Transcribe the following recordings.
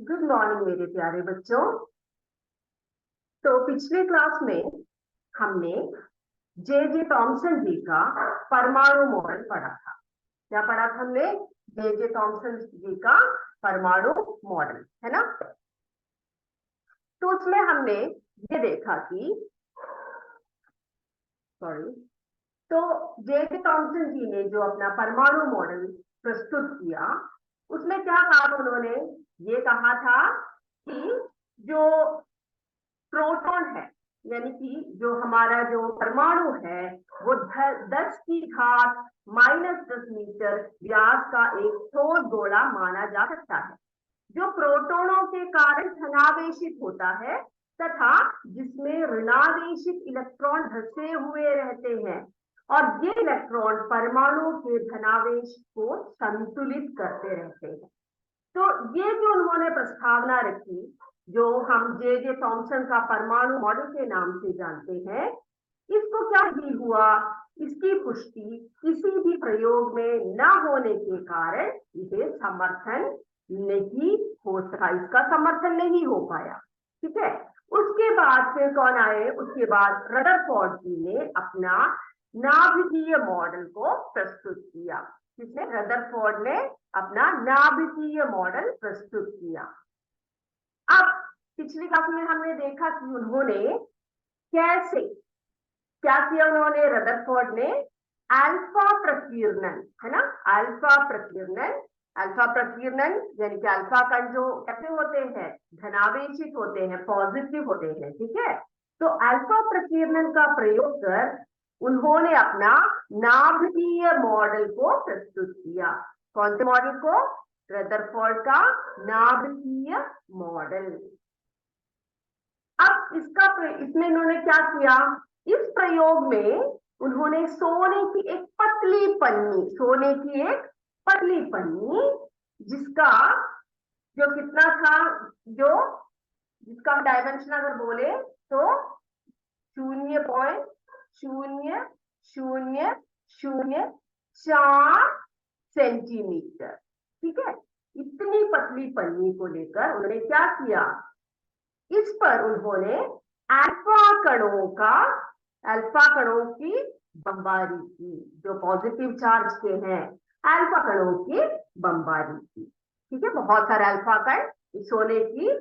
Good morning मेरे प्यारे बच्चों। तो पिछले क्लास में हमने जे जे थॉमसन जी का परमाणु मॉडल पढ़ा था। क्या पढ़ा था हमने? जे जे थॉमसन जी का परमाणु मॉडल, है ना। तो उसमें हमने ये देखा कि सॉरी तो जे जे थॉमसन जी ने जो अपना परमाणु मॉडल प्रस्तुत किया, उसमें क्या कहा उन्होंने? ये कहा था कि जो प्रोटॉन है, यानी कि जो हमारा जो परमाणु है, वो 10⁻⁻10 मीटर व्यास का एक ठोस गोला माना जा सकता है, जो प्रोटॉनों के कारण धनावेशित होता है तथा जिसमें ऋणावेशित इलेक्ट्रॉन धंसे हुए रहते हैं, और ये इलेक्ट्रॉन परमाणु के धनावेश को संतुलित करते रहते हैं। तो ये जो उन्होंने प्रस्तावना रखी, जो हम जे जे थॉमसन का परमाणु मॉडल के नाम से जानते हैं, इसको क्या ही हुआ? इसकी पुष्टि किसी भी प्रयोग में न होने के कारण इसे समर्थन नहीं हो सका, इसका समर्थन नहीं हो पाया। ठीक है। उसके बाद फिर कौन आए? उसके बाद रदरफोर्ड जी ने अपना नाभिकीय मॉडल को प्रस्तुत किया। जिसमें रदरफोर्ड ने अपना नाभिकीय मॉडल प्रस्तुत किया। अब पिछली क्लास में हमने देखा कि उन्होंने कैसे क्या किया। उन्होंने रदरफोर्ड ने अल्फा प्रकीर्णन, है ना, अल्फा प्रकीर्णन यानी कि अल्फा कण जो कैसे होते हैं? धनावेशित होते हैं, पॉजिटिव होते हैं। ठीक है। तो अल्फा प्रकीर्णन का प्रयोग कर उन्होंने अपना नाभिकीय मॉडल को प्रस्तुत किया। कौन से मॉडल को? रदरफोर्ड का नाभिकीय मॉडल। अब इसमें इन्होंने क्या किया? इस प्रयोग में उन्होंने सोने की एक पतली पन्नी, जिसका जो कितना था, जो जिसका डायमेंशन अगर बोले तो 0.0004 सेंटीमीटर। ठीक है। इतनी पतली पन्नी को लेकर उन्होंने क्या किया? इस पर उन्होंने अल्फा कणों की बमबारी की, जो पॉजिटिव चार्ज के हैं, अल्फा कणों की बमबारी की। ठीक है। बहुत सारे अल्फा कण सोने की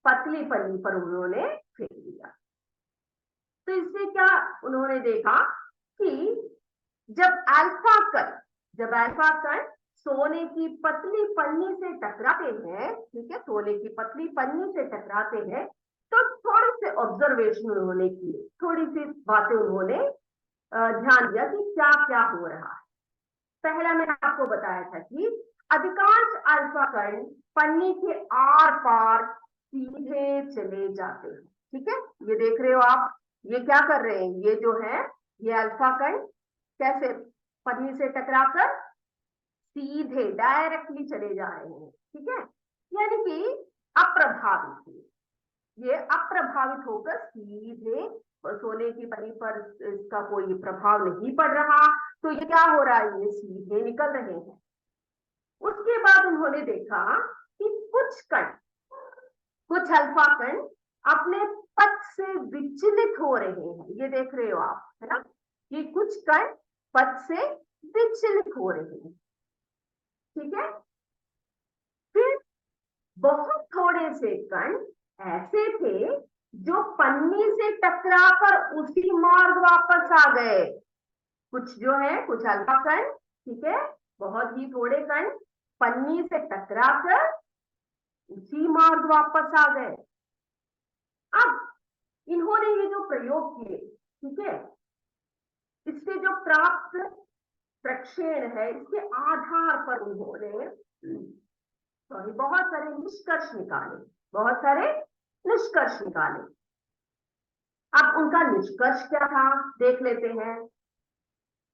पतली पन्नी पर उन्होंने फेंक दिया। तो इससे क्या उन्होंने देखा कि जब अल्फा कण सोने की पतली पन्नी से टकराते हैं, ठीक है, सोने की पतली पन्नी से टकराते हैं, तो थोड़े से ऑब्जर्वेशन उन्होंने किए, थोड़ी सी बातें उन्होंने ध्यान दिया कि क्या क्या हो रहा है। पहला मैंने आपको बताया था कि अधिकांश अल्फा कण पन्नी के आर पार सीधे चले जाते हैं। ठीक है। ये देख रहे हो आप, ये क्या कर रहे हैं? ये जो है, ये अल्फा कण कैसे पन्नी से टकराकर सीधे डायरेक्टली चले जा रहे हैं। ठीक है। यानी कि अप्रभावित, ये अप्रभावित होकर सीधे सोने की पन्नी पर इसका कोई प्रभाव नहीं पड़ रहा, तो ये क्या हो रहा है? ये सीधे निकल रहे हैं। उसके बाद उन्होंने देखा कि कुछ अल्फा कण अपने पथ से विचलित हो रहे हैं। ये देख रहे हो आप, है ना, कि कुछ कण पथ से विचलित हो रहे हैं। ठीक है। फिर बहुत थोड़े से कण ऐसे थे जो पन्नी से टकराकर उसी मार्ग वापस आ गए। कुछ जो है, कुछ अल्फा कण, ठीक है, बहुत ही थोड़े कण पन्नी से टकराकर उसी मार्ग वापस आ गए। अब इन्होंने ये जो प्रयोग किए, ठीक है, इससे जो प्राप्त प्रक्षेण है, इसके आधार पर उन्होंने बहुत सारे निष्कर्ष निकाले। अब उनका निष्कर्ष क्या था, देख लेते हैं।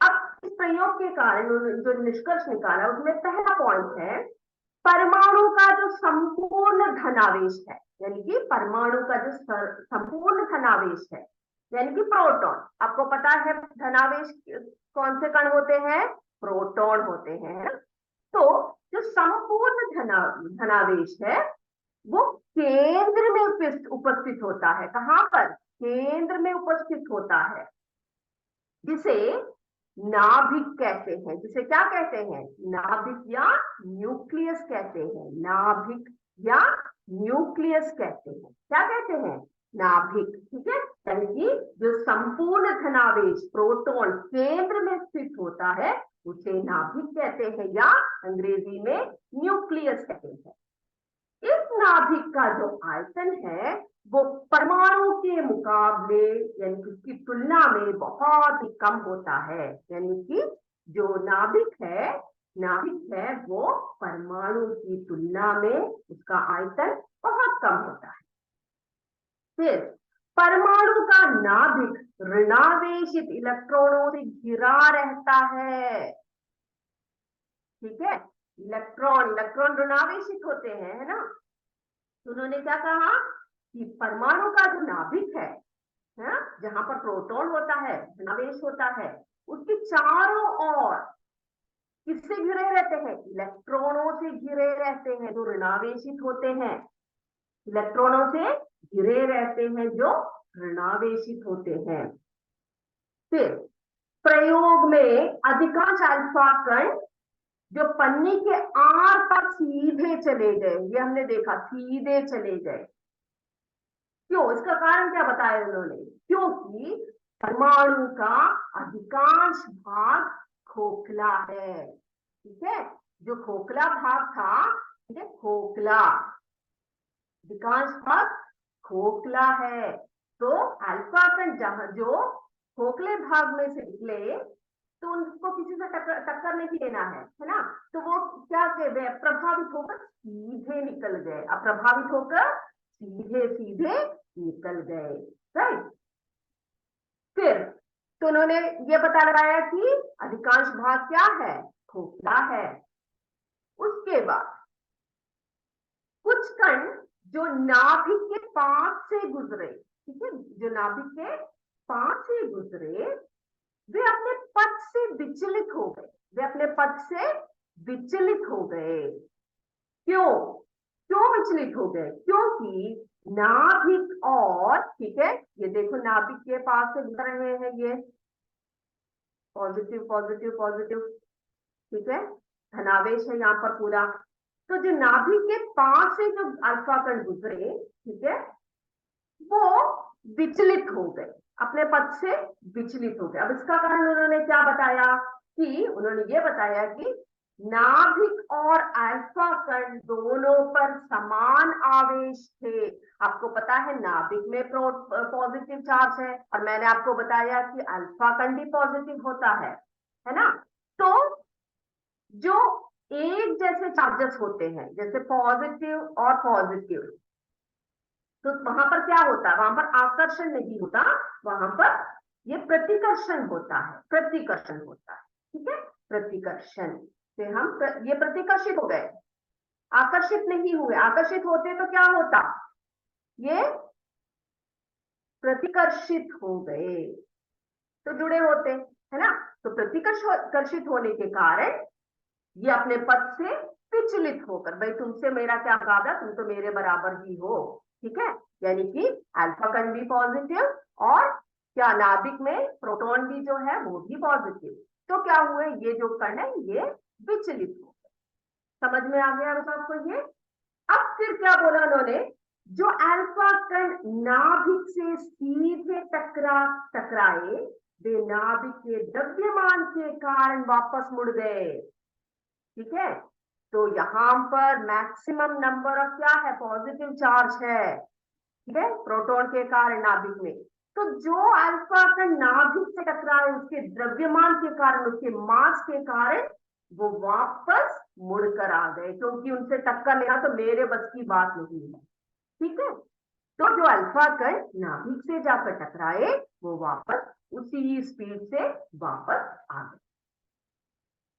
अब इस प्रयोग के कारण जो निष्कर्ष निकाला, उसमें पहला पॉइंट है परमाणु का जो संपूर्ण धनावेश है, यानी कि परमाणु का जो संपूर्ण धनावेश है, यानी कि प्रोटॉन। आपको पता है धनावेश कौन से कण होते हैं? प्रोटॉन होते हैं। तो जो संपूर्ण धनावेश है, वो केंद्र में उपस्थित होता है। कहां पर? केंद्र में उपस्थित होता है, जिसे नाभिक कहते हैं। जिसे क्या कहते हैं? नाभिक या न्यूक्लियस कहते हैं। नाभिक या न्यूक्लियस कहते हैं। क्या कहते हैं? नाभिक। ठीक है, यानी कि जो संपूर्ण धनावेश प्रोटॉन केंद्र में स्थित होता है उसे नाभिक कहते हैं, या अंग्रेजी में न्यूक्लियस कहते हैं। इस नाभिक का जो आयतन है वो परमाणु के मुकाबले, यानी कि उसकी तुलना में बहुत ही कम होता है। यानी कि जो नाभिक है वो परमाणु की तुलना में उसका आयतन बहुत कम होता है। फिर परमाणु का नाभिक ऋणावेशित इलेक्ट्रॉनों से घिरा रहता है। ठीक है, इलेक्ट्रॉन ऋणावेशित होते हैं, है ना। तो उन्होंने क्या कहा कि परमाणु का जो नाभिक है, जहां पर प्रोटॉन होता है, धनावेश होता है, उसके चारों ओर किससे घिरे रहते हैं? इलेक्ट्रॉनों से घिरे रहते हैं जो ऋणावेशित होते हैं। इलेक्ट्रॉनों से घिरे रहते हैं जो ऋणावेशित होते हैं। फिर प्रयोग में अधिकांश अल्फा कण जो पन्नी के आर पर सीधे चले गए, ये हमने देखा, सीधे चले गए। क्यों? इसका कारण क्या बताया उन्होंने? क्योंकि परमाणु का अधिकांश भाग खोखला है। ठीक है, जो खोखला भाग था, ठीक है, खोखला, अधिकांश भाग खोखला है। तो अल्फा कण जहां जो खोखले भाग में से निकले तो उनको किसी से टक्कर नहीं देना है ना। तो वो क्या कहते हैं? प्रभावित होकर सीधे निकल गए, अप्रभावित होकर सीधे सीधे निकल गए। राइट। फिर तो उन्होंने ये पता लगाया कि अधिकांश भाग क्या है? खोखला है। उसके बाद कुछ कण जो नाभिक के पास से गुजरे, ठीक है, जो नाभिक के पास से गुजरे, वे अपने पथ से विचलित हो गए। वे अपने पथ से विचलित हो गए। क्यों? क्यों विचलित हो गए? क्योंकि नाभिक और, ठीक है, ये देखो नाभिक के पास से गुजर रहे हैं, ये पॉजिटिव पॉजिटिव पॉजिटिव, ठीक है, धनावेश है यहाँ पर पूरा। तो जो नाभिक के पास से जो अल्फा कण गुजरे, ठीक है, वो विचलित हो गए, अपने पथ से विचलित हो गए। अब इसका कारण उन्होंने क्या बताया? कि उन्होंने ये बताया कि नाभिक और अल्फा कण दोनों पर समान आवेश थे। आपको पता है नाभिक में पॉजिटिव चार्ज है, और मैंने आपको बताया कि अल्फा कण भी पॉजिटिव होता है ना। तो जो एक जैसे चार्जेस होते हैं, जैसे पॉजिटिव और पॉजिटिव, तो वहां पर क्या होता है? वहां पर आकर्षण नहीं होता, वहां पर ये प्रतिकर्षण होता है। प्रतिकर्षण होता है, ठीक है, प्रतिकर्षण से हम ये प्रतिकर्षित हो गए, आकर्षित नहीं हुए। आकर्षित होते तो क्या होता? ये प्रतिकर्षित हो गए, तो जुड़े होते, है ना। तो प्रतिकर्षित होने के कारण ये अपने पथ से विचलित होकर, भाई तुमसे मेरा क्या मुकाबला, तुम तो मेरे बराबर ही हो, ठीक है, यानी कि अल्फा कण भी पॉजिटिव और क्या नाभिक में प्रोटॉन भी जो है वो भी पॉजिटिव। तो क्या हुए? ये जो कण है ये विचलित हो गए। समझ में आ गया आपको ये? अब फिर क्या बोला उन्होंने? जो अल्फा कण नाभिक से सीधे टकराए, वे नाभिक के द्रव्यमान के कारण वापस मुड़ गए। ठीक है, तो यहां पर मैक्सिमम नंबर ऑफ क्या है? पॉजिटिव चार्ज है, ठीक है, प्रोटॉन के कारण नाभिक में। तो जो अल्फा कण नाभिक से टकराए उसके द्रव्यमान के कारण, उसके मास के कारण वो वापस मुड़कर आ गए, क्योंकि उनसे टक्कर लेना तो मेरे बस की बात नहीं है। ठीक है, तो जो अल्फा कण नाभिक से जाकर टकराए वो वापस उसी स्पीड से वापस आ गए।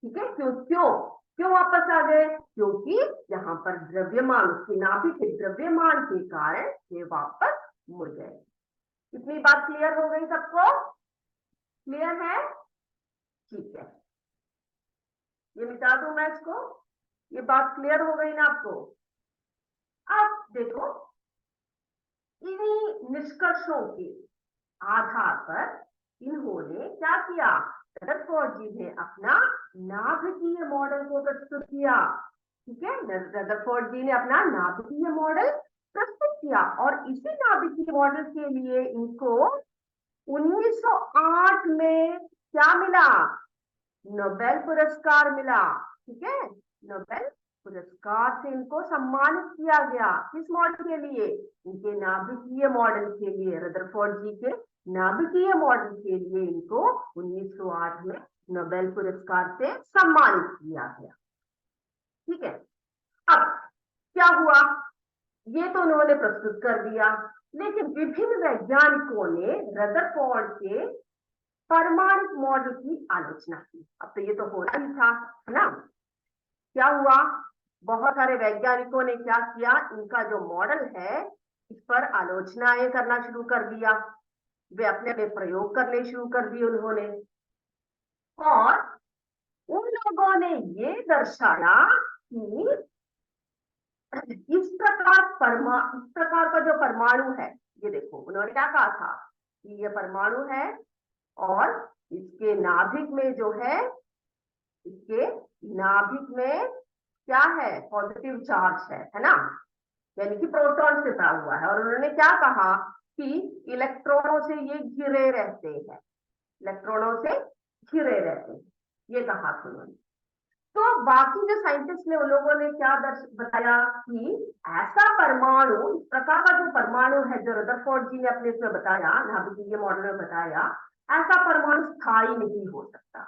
ठीक है, क्यों क्यों क्यों वापस आ गए? क्योंकि यहाँ पर द्रव्यमान, उसकी नाभिक के द्रव्यमान के कारण ये वापस मुड़ गए। इतनी बात क्लियर हो गई सबको? क्लियर है? ठीक है, ये मिटा दूं मैं इसको। ये बात क्लियर हो गई ना आपको? अब देखो, इन्हीं निष्कर्षों के आधार पर इन्होंने क्या किया, रदरफोर्ड जी ने अपना नाभिकीय मॉडल को प्रस्तुत किया। ठीक है, रदरफोर्ड जी ने अपना नाभिकीय मॉडल प्रस्तुत किया और इसी नाभिकीय मॉडल के लिए इनको 1908 में क्या मिला, नोबेल पुरस्कार मिला। ठीक है, नोबेल पुरस्कार से इनको सम्मानित किया गया। किस मॉडल के लिए, इनके नाभिकीय मॉडल के लिए, रदरफोर्ड जी के नाभिकीय मॉडल के लिए इनको 1908 में नोबेल पुरस्कार से सम्मानित किया गया। ठीक है, अब क्या हुआ, ये तो उन्होंने प्रस्तुत कर दिया, लेकिन विभिन्न वैज्ञानिकों ने रदरफोर्ड के परमाणु मॉडल की आलोचना की। अब तो ये तो होना ही था, है ना। क्या हुआ, बहुत सारे वैज्ञानिकों ने क्या किया, इनका जो मॉडल है इस पर आलोचनाएं करना शुरू कर दिया। वे अपने अपने प्रयोग करने शुरू कर दिए उन्होंने, और उन लोगों ने ये दर्शाया कि इस प्रकार का जो परमाणु है, ये देखो उन्होंने क्या कहा था कि ये परमाणु है और इसके नाभिक में जो है, इसके नाभिक में क्या है, पॉजिटिव चार्ज है ना, यानी कि प्रोटॉन से भरा हुआ है। और उन्होंने क्या कहा कि इलेक्ट्रॉनों से ये घिरे रहते हैं, इलेक्ट्रॉनों से घिरे रहते हैं, ये कहा था उन्होंने। तो बाकी जो साइंटिस्ट ने, उन लोगों ने क्या बताया कि ऐसा परमाणु, इस प्रकार का जो परमाणु है जो रदरफोर्ड जी ने अपने इसमें बताया, नाभिकीय मॉडल में बताया, ऐसा परमाणु स्थायी नहीं हो सकता।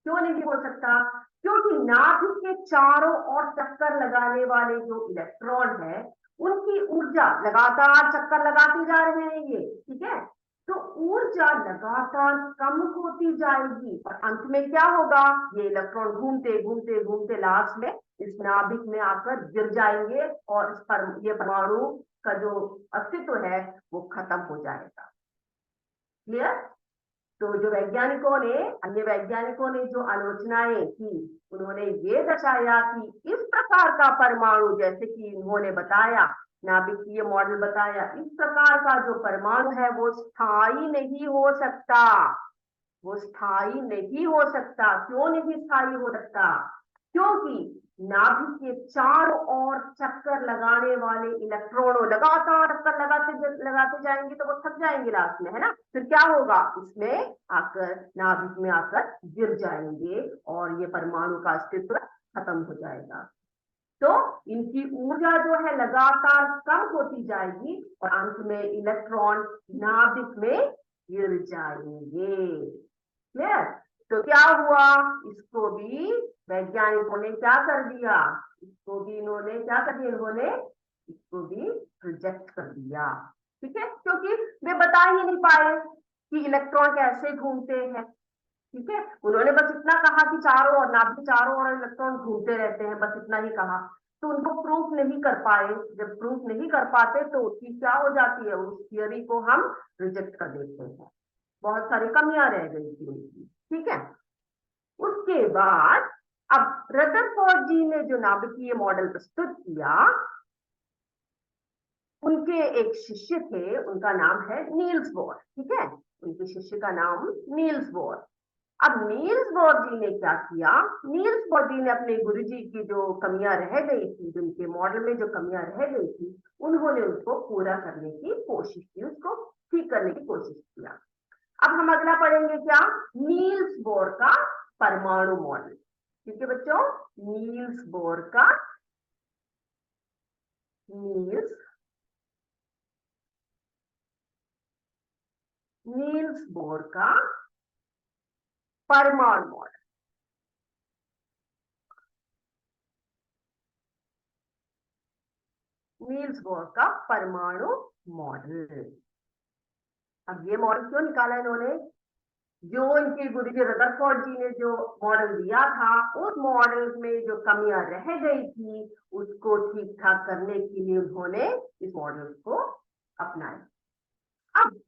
क्यों नहीं हो सकता, क्योंकि नाभिक के चारों ओर चक्कर लगाने वाले जो इलेक्ट्रॉन है, उनकी ऊर्जा लगातार चक्कर लगाते जा रहे हैं ये। ठीक है, तो ऊर्जा लगातार कम होती जाएगी और अंत में क्या होगा, ये इलेक्ट्रॉन घूमते घूमते घूमते लास्ट में इस नाभिक में आकर गिर जाएंगे और इस पर ये परमाणु का जो अस्तित्व है वो खत्म हो जाएगा। क्लियर। तो जो वैज्ञानिकों ने, अन्य वैज्ञानिकों ने जो आलोचनाएं की, उन्होंने ये दर्शाया कि इस प्रकार का परमाणु, जैसे कि इन्होंने बताया, नाभिकीय मॉडल बताया, इस प्रकार का जो परमाणु है वो स्थायी नहीं हो सकता, वो स्थायी नहीं हो सकता। क्यों नहीं स्थायी हो सकता, क्योंकि नाभिक के चारों ओर चक्कर लगाने वाले इलेक्ट्रॉनों लगातार चक्कर लगाते जाएंगे तो वो थक जाएंगे लास्ट में, है ना। फिर क्या होगा, इसमें आकर नाभिक में आकर गिर जाएंगे और ये परमाणु का अस्तित्व खत्म हो जाएगा। तो इनकी ऊर्जा जो है लगातार कम होती जाएगी और अंत में इलेक्ट्रॉन नाभिक में गिर जाएंगे। क्लियर। तो क्या हुआ, इसको भी वैज्ञानिकों ने क्या कर दिया, इसको भी इन्होंने क्या कर दिया, इन्होंने इसको भी रिजेक्ट कर दिया। ठीक है, क्योंकि वे बता ही नहीं पाए कि इलेक्ट्रॉन कैसे घूमते हैं। ठीक है, उन्होंने बस इतना कहा कि चारों ओर, नाभिक चारों ओर इलेक्ट्रॉन घूमते रहते हैं, बस इतना ही कहा। तो उनको प्रूफ नहीं कर पाए। जब प्रूफ नहीं कर पाते तो उसकी क्या हो जाती है, उस थियरी को हम रिजेक्ट कर देते हैं। बहुत सारी कमियां रह गई थी उनकी। ठीक है, उसके बाद अब रदरफोर्ड जी ने जो नाभिकीय मॉडल प्रस्तुत किया, उनके एक शिष्य थे, उनका नाम है नील्स बोर। ठीक है, उनके शिष्य का नाम नील्स बोर। अब नील्स बोर जी ने क्या किया, नील्स बोर जी ने अपने गुरुजी की जो कमियां रह गई थी, जिनके मॉडल में जो कमियां रह गई थी, उन्होंने उसको पूरा करने की कोशिश की, उसको ठीक करने की कोशिश किया। अब हम अगला पढ़ेंगे क्या, नील्स बोर का परमाणु मॉडल। ठीक है बच्चों, नील्स बोर का, नील्स बोर का परमाणु मॉडल। नील्स बोर का परमाणु मॉडल। अब ये मॉडल क्यों निकाला इन्होंने, जो इनके गुरुजी रदरफोर्ड जी ने जो मॉडल दिया था, उस मॉडल में जो कमियां रह गई थी उसको ठीक ठाक करने के लिए उन्होंने इस मॉडल को अपनाया। अब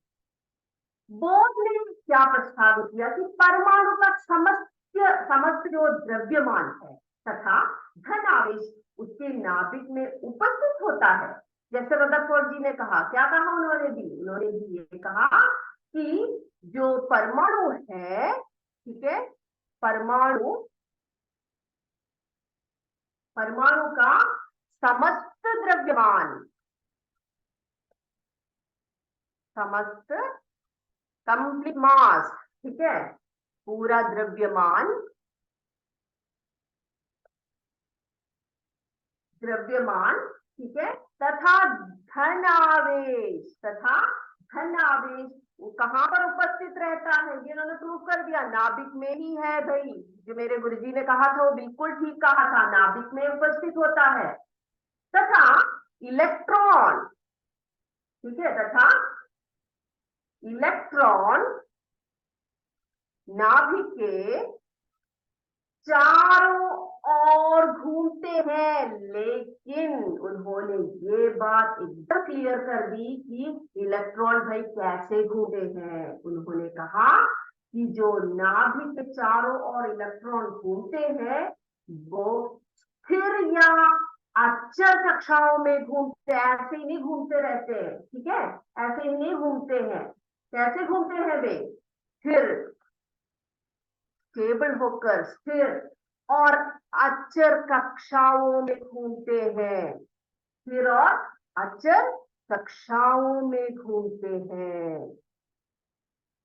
बोर ने क्या प्रस्तावित किया कि परमाणु का समस्त जो द्रव्यमान है तथा धन आवेश उसके नाभिक में उपस्थित होता है। जैसे रदरफोर्ड जी ने कहा, क्या कहा उन्होंने भी ये कहा कि जो परमाणु है, ठीक है, परमाणु का समस्त द्रव्यमान, समस्त कंप्लीट मास, ठीक है, पूरा द्रव्यमान ठीक है, तथा धन आवेश वो कहाँ पर उपस्थित रहता है, ये इन्होंने प्रूव कर दिया, नाभिक में ही है भाई। जो मेरे गुरुजी ने कहा था वो बिल्कुल ठीक कहा था, नाभिक में उपस्थित होता है। तथा इलेक्ट्रॉन, ठीक है, तथा इलेक्ट्रॉन नाभिक के चारों ओर घूमते हैं। लेकिन उन्होंने ये बात एकदम क्लियर कर दी कि इलेक्ट्रॉन भाई कैसे घूमते हैं। उन्होंने कहा कि जो नाभिक के चारों ओर इलेक्ट्रॉन घूमते हैं वो स्थिर या अचर कक्षाओं में घूमते, ऐसे ही नहीं घूमते रहते हैं, ठीक है, ऐसे ही नहीं घूमते हैं। कैसे घूमते हैं वे? स्थिर, स्टेबल होकर, स्थिर और अचर कक्षाओं में घूमते हैं, स्थिर और अचर कक्षाओं में घूमते हैं,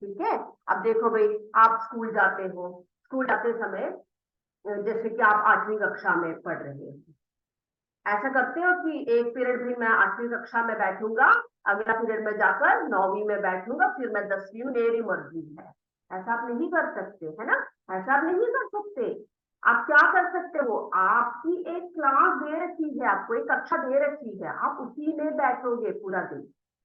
ठीक है। अब देखो भाई, आप स्कूल जाते हो, स्कूल जाते समय जैसे कि आप 8वीं कक्षा में पढ़ रहे हो, ऐसा करते हो कि एक पीरियड भी मैं 8वीं कक्षा में बैठूंगा, अगला पीरियड में जाकर 9वीं में बैठूंगा, फिर मैं 10वीं, मेरी मर्जी है। ऐसा आप नहीं कर सकते, है ना, ऐसा आप नहीं कर सकते। आप क्या कर सकते हो, आपकी एक क्लास दे रखी है, आपको एक कक्षा दे रखी है, आप उसी में बैठोगे पूरा दिन।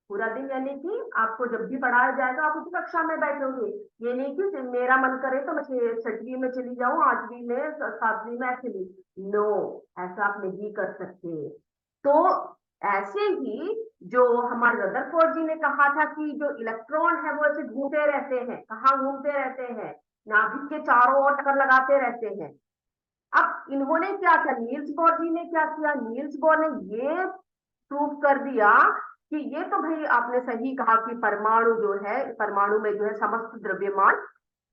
पूरा दिन यानी कि आपको जब भी पढ़ाया जाएगा आप उसी कक्षा में बैठोगे। ये नहीं कि मेरा मन करे तो मैं 6वीं में चली जाऊं, 8वीं में, 7वीं में ऐसे नहीं। नो, ऐसा आप नहीं कर सकते। तो ऐसे ही जो हमारे रदरफोर्ड जी ने कहा था कि जो इलेक्ट्रॉन है वो ऐसे घूमते रहते हैं, कहाँ घूमते रहते हैं, नाभिक के चारों ओर टक्कर लगाते रहते हैं। अब इन्होंने क्या किया, नील्स बोर जी ने क्या किया, नील्स बोर ने ये प्रूव कर दिया कि ये तो भाई आपने सही कहा कि परमाणु जो है, परमाणु में जो है समस्त द्रव्यमान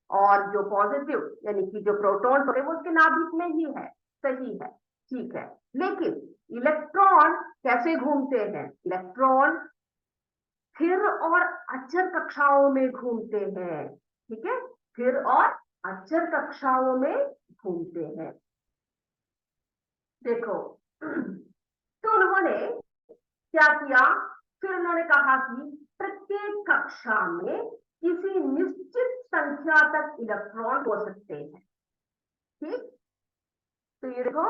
और जो पॉजिटिव यानी कि जो प्रोटॉन होते हैं वो उसके नाभिक में ही है, सही है, ठीक है। लेकिन इलेक्ट्रॉन कैसे घूमते हैं, इलेक्ट्रॉन स्थिर और अचर कक्षाओं में घूमते हैं, ठीक है, स्थिर और अचर कक्षाओं में घूमते हैं। देखो तो उन्होंने क्या किया, फिर उन्होंने कहा कि प्रत्येक कक्षा में किसी निश्चित संख्या तक इलेक्ट्रॉन हो सकते हैं, ठीक। तो ये देखो,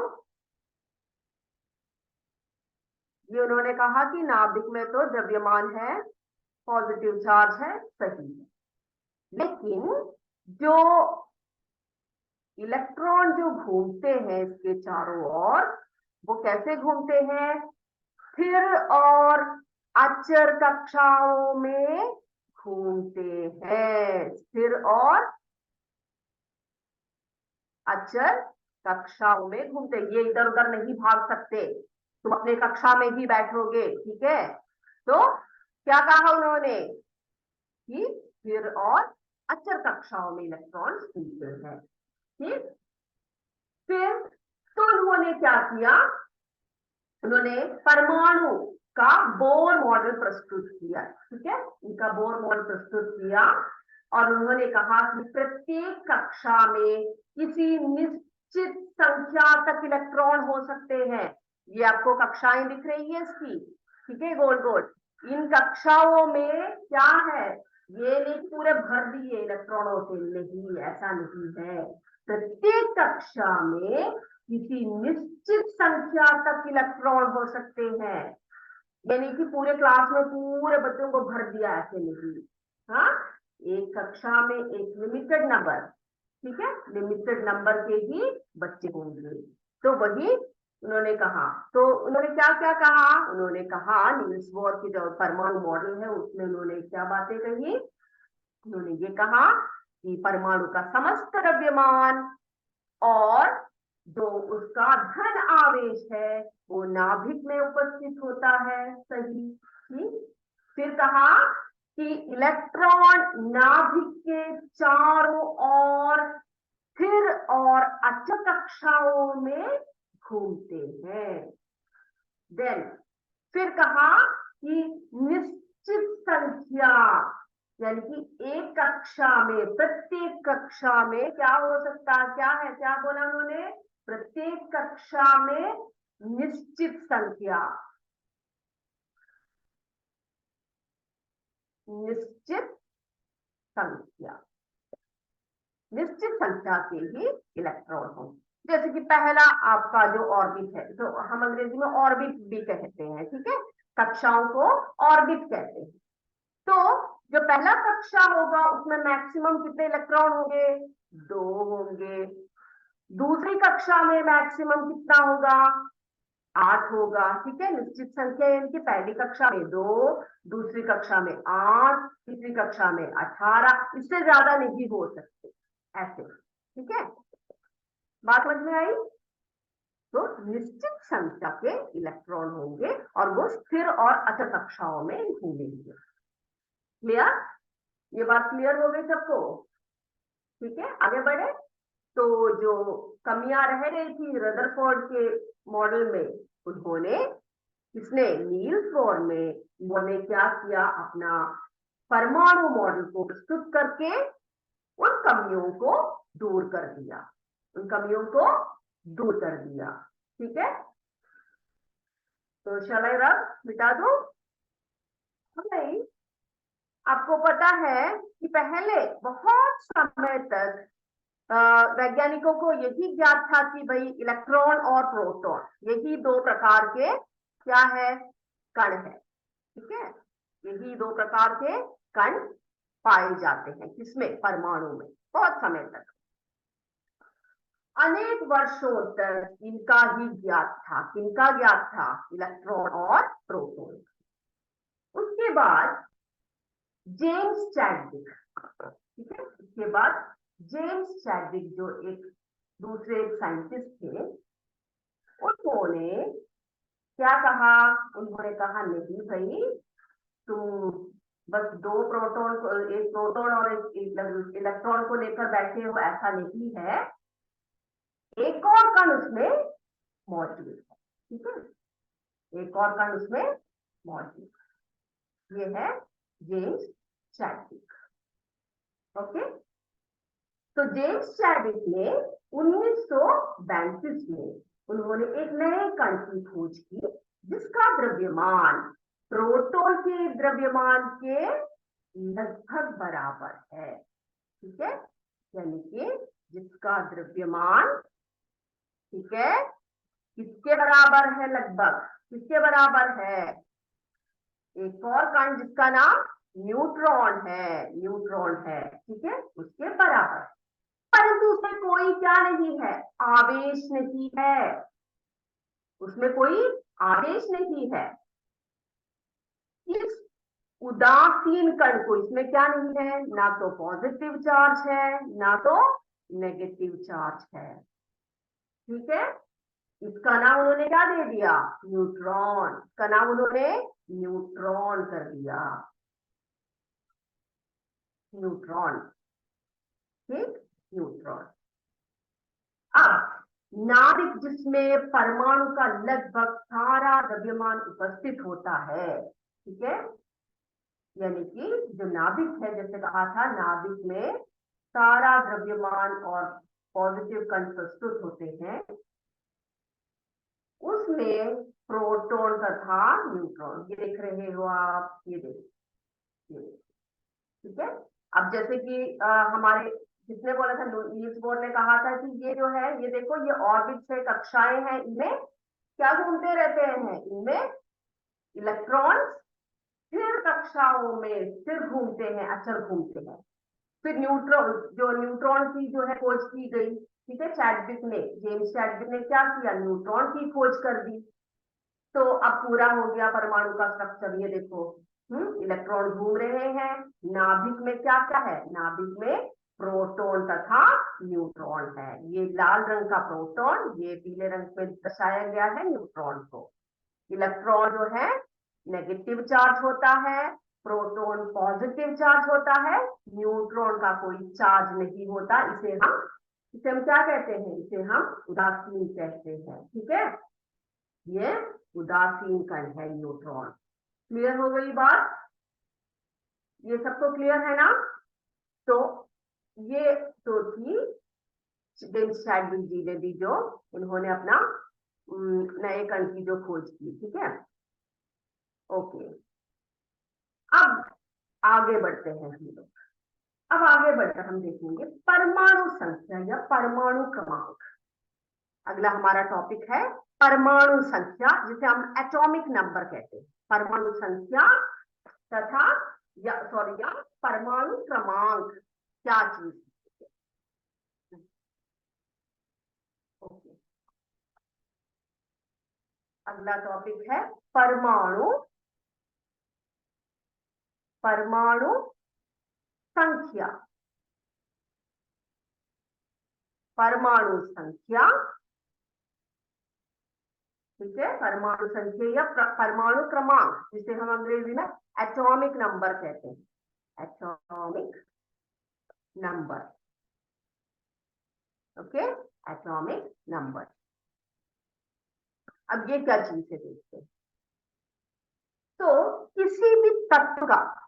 ये उन्होंने कहा कि नाभिक में तो द्रव्यमान है, पॉजिटिव चार्ज है, सही है। लेकिन जो इलेक्ट्रॉन जो घूमते हैं इसके चारों ओर, वो कैसे घूमते हैं, स्थिर और अचर कक्षाओं में घूमते हैं, स्थिर और अचर कक्षाओं में घूमते। ये इधर उधर नहीं भाग सकते, तुम अपने कक्षा में ही बैठोगे, ठीक है। तो क्या कहा उन्होंने कि स्थिर और अचर कक्षाओं में इलेक्ट्रॉन घूमते हैं, ठीक। फिर तो उन्होंने क्या किया, उन्होंने परमाणु का बोर मॉडल प्रस्तुत किया, ठीक है, इनका बोर मॉडल प्रस्तुत किया। और उन्होंने कहा कि प्रत्येक कक्षा में किसी निश्चित संख्या तक इलेक्ट्रॉन हो सकते हैं। ये आपको कक्षाएं दिख रही है इसकी, ठीक है, गोल गोल। इन कक्षाओं में क्या है, ये नहीं पूरे भर दिए इलेक्ट्रॉनों से, नहीं, ऐसा नहीं है। प्रत्येक कक्षा में किसी निश्चित संख्या तक इलेक्ट्रॉन हो सकते हैं, यानी कि पूरे क्लास में पूरे बच्चों को भर दिया, ऐसे नहीं। हाँ, एक कक्षा में एक लिमिटेड नंबर, ठीक है, लिमिटेड नंबर के ही बच्चे होंगे। तो वही उन्होंने कहा। तो उन्होंने क्या क्या कहा, उन्होंने कहा नील्स बोर की जो परमाणु मॉडल है उसमें उन्होंने क्या बातें कही, उन्होंने ये कहा कि परमाणु का समस्त द्रव्यमान और जो उसका धन आवेश है वो नाभिक में उपस्थित होता है। सही। ठीक। फिर कहा कि इलेक्ट्रॉन नाभिक के चारों ओर स्थिर और अचल कक्षाओं में घूमते हैं। देन फिर कहा कि निश्चित संख्या, यानी कि एक कक्षा में, प्रत्येक कक्षा में क्या हो सकता है, क्या है, क्या बोला उन्होंने, प्रत्येक कक्षा में निश्चित संख्या, निश्चित संख्या, निश्चित संख्या के ही इलेक्ट्रॉन हो। जैसे कि पहला आपका जो ऑर्बिट है, जो हम अंग्रेजी में ऑर्बिट भी कहते हैं, ठीक है, कक्षाओं को ऑर्बिट कहते हैं। तो जो पहला कक्षा होगा उसमें मैक्सिमम कितने इलेक्ट्रॉन होंगे, 2 होंगे। दूसरी कक्षा में मैक्सिमम कितना होगा, 8 होगा। ठीक है, निश्चित संख्या यानी कि पहली कक्षा में 2, दूसरी कक्षा में 8, तीसरी कक्षा में 18, इससे ज्यादा नहीं हो सकते ऐसे। ठीक है, बात समझ में आई। तो निश्चित संख्या के इलेक्ट्रॉन होंगे और वो स्थिर और अचल कक्षाओं में घूमेंगे। क्लियर, ये बात क्लियर हो गई सबको। ठीक है, आगे बढ़े। तो जो कमियां रह गई थी रदरफोर्ड के मॉडल में, उन्होंने, किसने, नील्स बोर में, उन्होंने क्या किया, अपना परमाणु मॉडल को प्रस्तुत करके उन कमियों को दूर कर दिया, उन कमियों को दूर कर दिया। ठीक है, तो शैल आई रब, मिटा दो। नहीं, आपको पता है कि पहले बहुत समय तक वैज्ञानिकों को यही ज्ञात था कि भाई इलेक्ट्रॉन और प्रोटॉन यही 2 प्रकार के क्या है, कण है। ठीक है, यही 2 प्रकार के कण पाए जाते हैं, किसमें, परमाणु में, बहुत समय तक, अनेक वर्षों तक इनका ही ज्ञात था। किनका ज्ञात था, इलेक्ट्रॉन और प्रोटॉन। उसके बाद जेम्स चैडविक, ठीक है, उसके बाद जेम्स चैडविक जो एक दूसरे साइंटिस्ट थे, उन्होंने क्या कहा, उन्होंने कहा नहीं भाई, तुम बस 2 प्रोटॉन को, एक प्रोटॉन और एक इलेक्ट्रॉन को लेकर बैठे हो, ऐसा नहीं है, एक और कण उसमें मौजूद है। ठीक है, एक और कण उसमें मौजूद है। ये है जेम्स चैडविक। ओके, तो जेम्स चैडविक ने 1932 में उन्होंने एक नए कण की खोज की जिसका द्रव्यमान प्रोटॉन के द्रव्यमान के लगभग बराबर है। ठीक है, यानी कि जिसका द्रव्यमान, ठीक है, किसके बराबर है, लगभग किसके बराबर है, एक और कण जिसका नाम न्यूट्रॉन है, न्यूट्रॉन है, ठीक है, उसके बराबर। परंतु उसमें कोई क्या नहीं है, आवेश नहीं है, उसमें कोई आवेश नहीं है। इस उदासीन कण को, इसमें क्या नहीं है, ना तो पॉजिटिव चार्ज है ना तो नेगेटिव चार्ज है। ठीक है, इसका नाम उन्होंने क्या दे दिया, न्यूट्रॉन, इसका नाम उन्होंने न्यूट्रॉन कर दिया, न्यूट्रॉन। ठीक, न्यूट्रॉन। अब नाभिक जिसमें परमाणु का लगभग सारा द्रव्यमान उपस्थित होता है, ठीक है, यानी कि जो नाभिक है, जैसे कहा था, नाभिक में सारा द्रव्यमान और पॉजिटिव कण प्रस्तुत होते हैं, उसमें प्रोटॉन तथा न्यूट्रॉन, ये देख रहे हो आप, ये देखिए, ठीक है। अब जैसे कि हमारे जिसने बोला था, नील्स बोर ने कहा था कि ये जो है, ये देखो, ये ऑर्बिट है, कक्षाएं हैं, इनमें क्या घूमते रहते हैं, इनमें इलेक्ट्रॉन स्थिर कक्षाओं में स्थिर घूमते हैं, अचल घूमते हैं। फिर न्यूट्रॉन, जो न्यूट्रॉन की जो है खोज की गई, ठीक है, चैडविक ने, जेम्स चैडविक ने क्या किया, न्यूट्रॉन की खोज कर दी। तो अब पूरा हो गया परमाणु का स्ट्रक्चर, ये देखो, इलेक्ट्रॉन घूम रहे हैं, नाभिक में क्या क्या है, नाभिक में प्रोटॉन तथा न्यूट्रॉन है। ये लाल रंग का प्रोटॉन, ये पीले रंग में दर्शाया गया है न्यूट्रॉन को। इलेक्ट्रॉन जो है नेगेटिव चार्ज होता है, प्रोटॉन पॉजिटिव चार्ज होता है, न्यूट्रॉन का कोई चार्ज नहीं होता। इसे हम क्या कहते हैं? इसे हम उदासीन कहते हैं। ठीक है, ये उदासीन कण है न्यूट्रॉन। क्लियर हो गई बात? ये सबको क्लियर है ना? तो ये तो थी जेम्स चैडविक जी ने भी, जो उन्होंने अपना नए कण की जो खोज की। ठीक है, ओके। अब आगे बढ़ते हैं हम लोग। अब आगे बढ़कर हम देखेंगे परमाणु संख्या या परमाणु क्रमांक। अगला हमारा टॉपिक है परमाणु संख्या, जिसे हम एटॉमिक नंबर कहते हैं। परमाणु संख्या तथा या परमाणु क्रमांक क्या चीज? ओके, अगला टॉपिक है परमाणु संख्या। परमाणु संख्या, ठीक है, परमाणु संख्या या परमाणु क्रमांक, जिसे हम अंग्रेजी में एटॉमिक नंबर कहते हैं। Atomic number, okay, atomic number. अब ये क्या चीज है देखते हैं। तो किसी भी तत्व का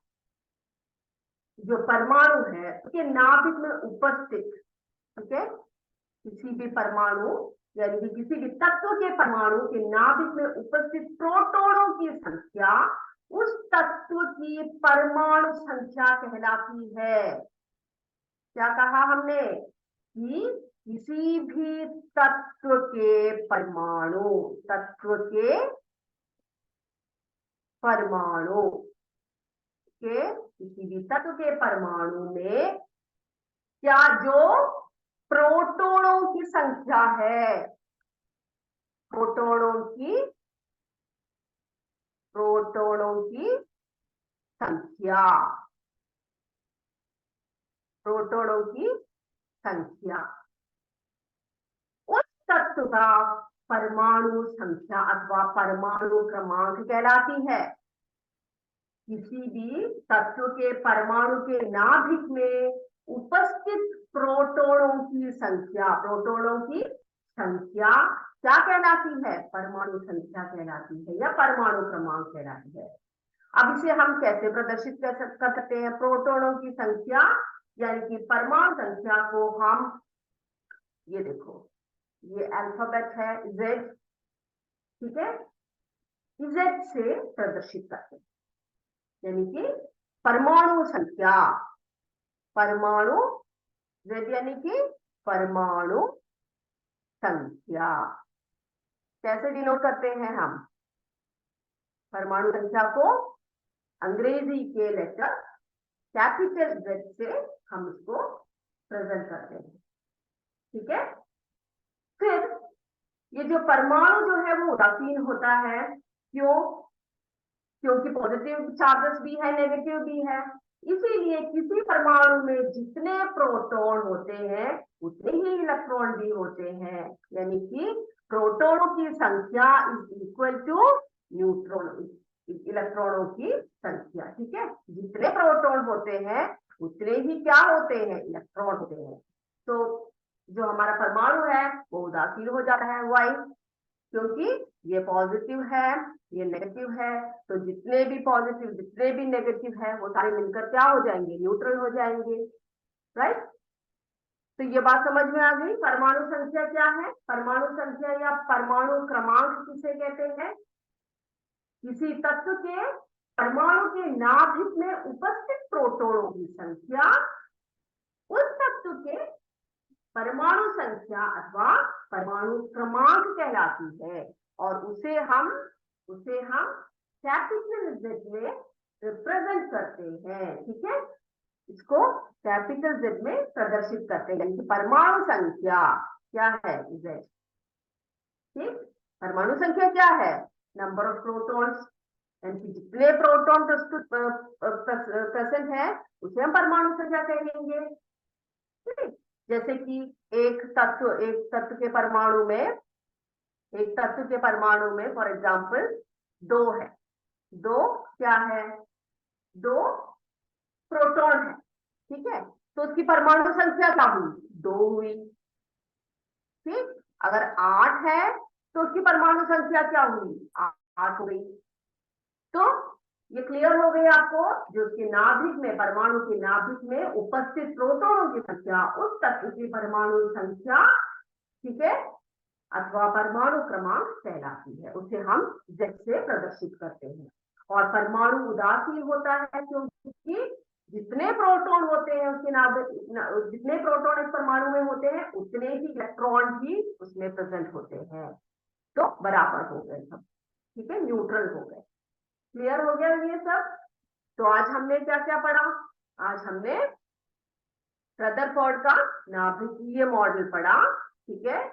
जो परमाणु है उसके नाभिक में उपस्थित, ठीक है, किसी भी परमाणु यानी कि किसी भी तत्व के परमाणु के नाभिक में उपस्थित प्रोटॉनों की संख्या उस तत्व की परमाणु संख्या कहलाती है। क्या कहा हमने? कि किसी भी तत्व के परमाणु किसी भी तत्व के परमाणु में क्या जो प्रोटॉनों की संख्या है, प्रोटॉनों की संख्या, प्रोटॉनों की संख्या उस तत्व का परमाणु संख्या अथवा परमाणु क्रमांक कहलाती है। किसी भी तत्व के परमाणु के नाभिक में उपस्थित प्रोटॉनों की संख्या क्या कहलाती है? परमाणु संख्या कहलाती है या परमाणु क्रमांक कहलाती है। अब इसे हम कैसे प्रदर्शित कर सकते हैं? प्रोटॉनों की संख्या यानी कि परमाणु संख्या को हम, ये देखो, ये अल्फाबेट है Z, ठीक है, Z से प्रदर्शित करते हैं। यानी कि परमाणु संख्या, परमाणु Z यानी कि परमाणु संख्या। कैसे डिनोट करते हैं हम परमाणु संख्या को? अंग्रेजी के लेटर कैपिटल Z से हम इसको प्रेजेंट करते हैं। ठीक है, फिर ये जो परमाणु जो है वो उदासीन होता है। क्यों? क्योंकि पॉजिटिव चार्जेस भी है, नेगेटिव भी है। इसीलिए किसी परमाणु में जितने प्रोटॉन होते हैं उतने ही इलेक्ट्रॉन भी होते हैं। यानी कि प्रोटॉनों की संख्या इज इक्वल टू न्यूट्रॉन, इलेक्ट्रॉनों की संख्या। ठीक है, जितने प्रोटॉन होते हैं उतने ही क्या होते हैं? इलेक्ट्रॉन होते हैं। तो जो हमारा परमाणु है वो उदासीन हो जाता है। वाई? क्योंकि ये पॉजिटिव है, ये नेगेटिव है, तो जितने भी पॉजिटिव जितने भी नेगेटिव है वो सारे मिलकर क्या हो जाएंगे? न्यूट्रल हो जाएंगे। राइट? तो ये बात समझ में आ गई। परमाणु संख्या क्या है? परमाणु संख्या या परमाणु क्रमांक किसे कहते हैं? किसी तत्व के परमाणु के नाभिक में उपस्थित प्रोटॉनों की संख्या उस तत्व के परमाणु संख्या अथवा परमाणु क्रमांक कहलाती है। और उसे हम कैपिटल Z में रिप्रेजेंट करते हैं। ठीक है, इसको कैपिटल Z में प्रदर्शित करते हैं। यानी परमाणु संख्या क्या है? Z। ठीक, परमाणु संख्या क्या है? नंबर ऑफ प्रोटॉन्स, यानी जितने प्रोटॉन प्रेजेंट है उसे हम परमाणु संख्या कहेंगे। ठीक? जैसे कि एक तत्व के परमाणु में, एक तत्व के परमाणु में फॉर एग्जाम्पल 2 है, 2 क्या है, 2 प्रोटॉन है, ठीक है, तो उसकी परमाणु संख्या क्या हुई, 2 हुई। ठीक, अगर 8 है तो उसकी परमाणु संख्या क्या हुई, 8 हो गई। तो ये क्लियर हो गई आपको, जो उसके नाभिक में, परमाणु के नाभिक में उपस्थित प्रोटॉनों की संख्या उस तत्व की परमाणु संख्या, ठीक है, अथवा परमाणु क्रमांक कहलाती है, उसे हम Z से प्रदर्शित करते हैं। और परमाणु उदासीन होता है क्योंकि जितने प्रोटॉन होते हैं उसके जितने प्रोटॉन इस परमाणु में होते हैं उतने ही इलेक्ट्रॉन भी उसमें प्रेजेंट होते हैं, तो बराबर हो गए सब, ठीक है, न्यूट्रल हो गए। क्लियर हो गया ये सब। तो आज हमने क्या क्या पढ़ा, आज हमने रदरफोर्ड का नाभिकीय मॉडल पढ़ा, ठीक है,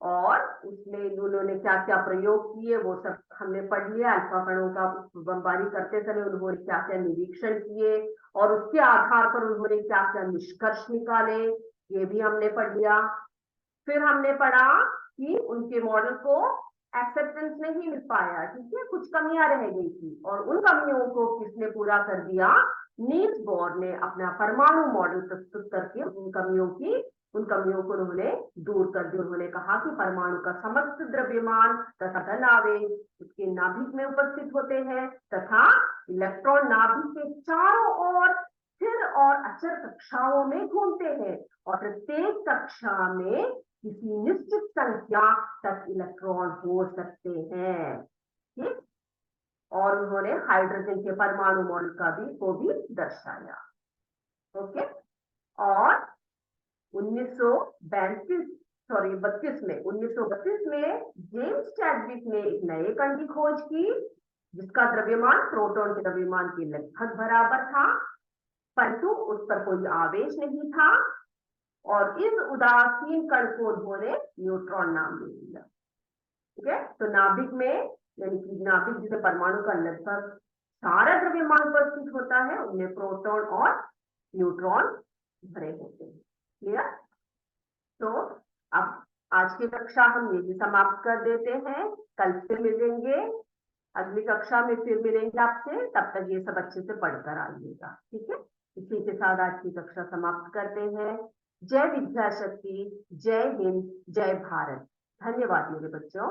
और उसमें उन्होंने क्या क्या प्रयोग किए वो सब हमने पढ़ लिया। अल्फा कणों का बमबारी करते समय उन्होंने क्या क्या निरीक्षण किए और उसके आधार पर उन्होंने क्या क्या निष्कर्ष निकाले, ये भी हमने पढ़ लिया। फिर हमने पढ़ा कि उनके मॉडल को एक्सेप्टेंस नहीं मिल पाया, ठीक है, कुछ कमियां रह गई थी, और उन कमियों को किसने पूरा कर दिया, नील्स बोर ने अपना परमाणु मॉडल प्रस्तुत करके उन कमियों को उन्होंने दूर कर दिया। उन्होंने कहा कि परमाणु का समस्त द्रव्यमान तथा धन आवेश उसके नाभिक में उपस्थित होते हैं तथा इलेक्ट्रॉन नाभिक के चारों ओर स्थिर और अचर कक्षाओं में घूमते हैं और प्रत्येक कक्षा में किसी निश्चित संख्या तक इलेक्ट्रॉन हो सकते हैं। ठीक, और उन्होंने हाइड्रोजन के परमाणु मॉडल को भी दर्शाया। ओके, और 1932 में जेम्स चैडविक ने एक नए कण की खोज की जिसका द्रव्यमान प्रोटॉन के द्रव्यमान के लगभग बराबर था, परंतु उस पर कोई आवेश नहीं था, और इस उदासीन कण को उन्होंने न्यूट्रॉन नाम दे दिया। ठीक है, तो नाभिक में, यानी कि नाभिक जिसे परमाणु का लगभग सारा द्रव्यमान उपस्थित होता है, उनमें प्रोटॉन और न्यूट्रॉन भरे होते हैं। क्लियर? तो अब आज की कक्षा हम यही समाप्त कर देते हैं, कल फिर मिलेंगे, अगली कक्षा में फिर मिलेंगे आपसे, तब तक ये सब अच्छे से पढ़कर आइएगा। ठीक है, इसी के साथ आज की कक्षा समाप्त करते हैं। जय विद्या शक्ति, जय हिंद, जय भारत। धन्यवाद मेरे बच्चों।